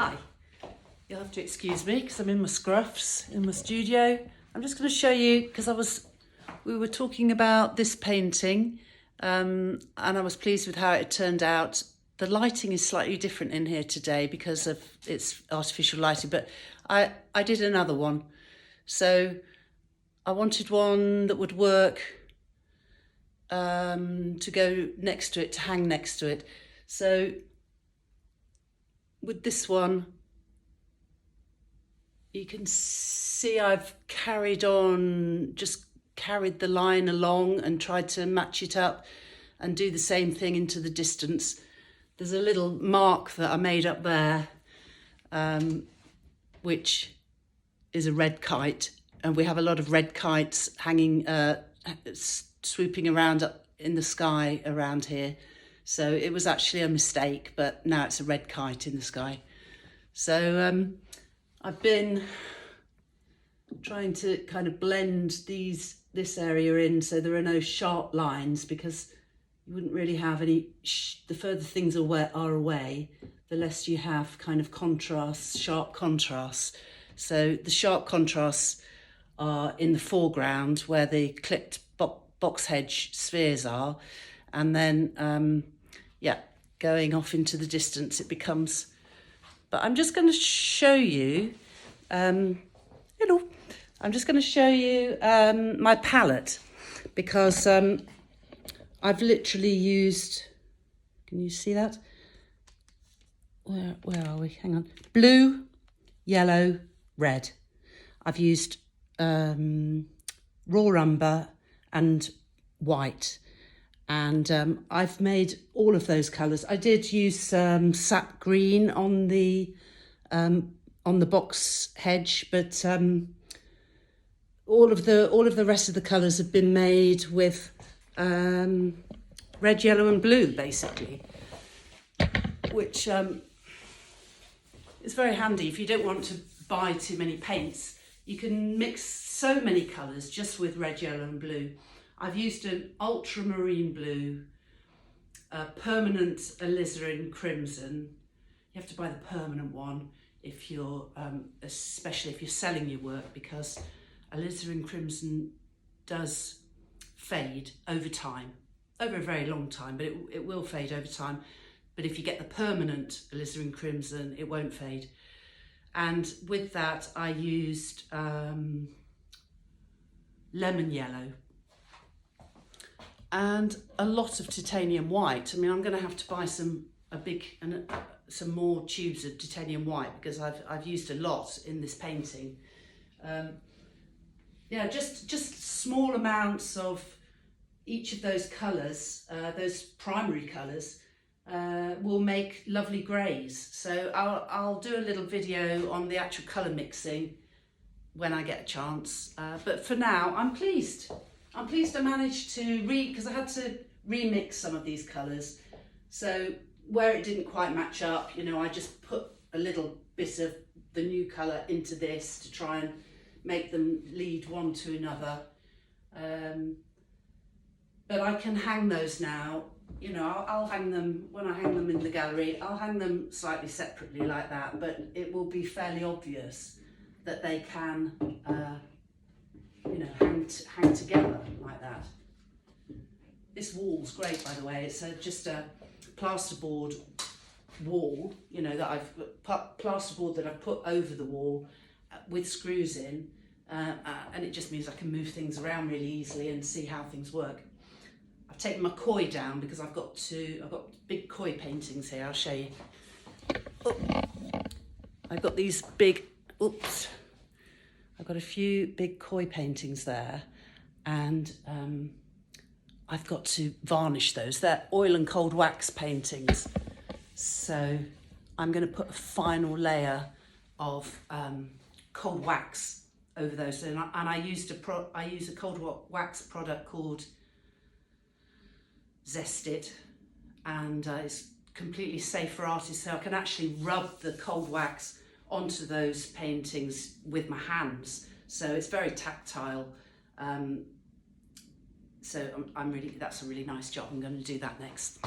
Hi, you'll have to excuse me because I'm in my scruffs in my studio. I'm just going to show you because we were talking about this painting and I was pleased with how it turned out. The lighting is slightly different in here today because of its artificial lighting, but I did another one. So I wanted one that would work to go next to it, to hang next to it. So with this one, you can see I've carried on, just carried the line along and tried to match it up and do the same thing into the distance. There's a little mark that I made up there, which is a red kite, and we have a lot of red kites hanging, swooping around up in the sky around here. So it was actually a mistake, but now it's a red kite in the sky. So I've been trying to kind of blend this area in so there are no sharp lines, because you wouldn't really have any, the further things are away, the less you have kind of contrasts, sharp contrasts. So the sharp contrasts are in the foreground where the clipped box hedge spheres are, and then going off into the distance it becomes. But I'm just going to show you, I'm just going to show you my palette, because I've literally used, can you see that? Where are we? Hang on. Blue, yellow, red. I've used raw umber and white. And I've made all of those colours. I did use sap green on the box hedge, but all of the rest of the colours have been made with red, yellow, and blue, basically, which is very handy if you don't want to buy too many paints. You can mix so many colours just with red, yellow, and blue. I've used an ultramarine blue, a permanent alizarin crimson. You have to buy the permanent one if you're, especially if you're selling your work, because alizarin crimson does fade over time, over a very long time, but it will fade over time. But if you get the permanent alizarin crimson, it won't fade. And with that, I used lemon yellow and a lot of titanium white. I mean, I'm going to have to buy some more tubes of titanium white, because I've used a lot in this painting. Just small amounts of each of those colours, those primary colours, will make lovely greys. So I'll do a little video on the actual colour mixing when I get a chance. But for now, I'm pleased. I managed to because I had to remix some of these colours. So where it didn't quite match up, I just put a little bit of the new colour into this to try and make them lead one to another. But I can hang those now. I'll hang them, when I hang them in the gallery, I'll hang them slightly separately like that, but it will be fairly obvious that they can hang together like that. This wall's great, by the way. It's just a plasterboard wall, plasterboard that I've put over the wall with screws in, and it just means I can move things around really easily and see how things work. I've taken my koi down because I've got big koi paintings here. I'll show you. I've got these big, I've got a few big koi paintings there, and I've got to varnish those. They're oil and cold wax paintings. So I'm going to put a final layer of cold wax over those. And I use a cold wax product called Zest-It, and it's completely safe for artists. So I can actually rub the cold wax onto those paintings with my hands, so it's very tactile. So that's a really nice job. I'm going to do that next.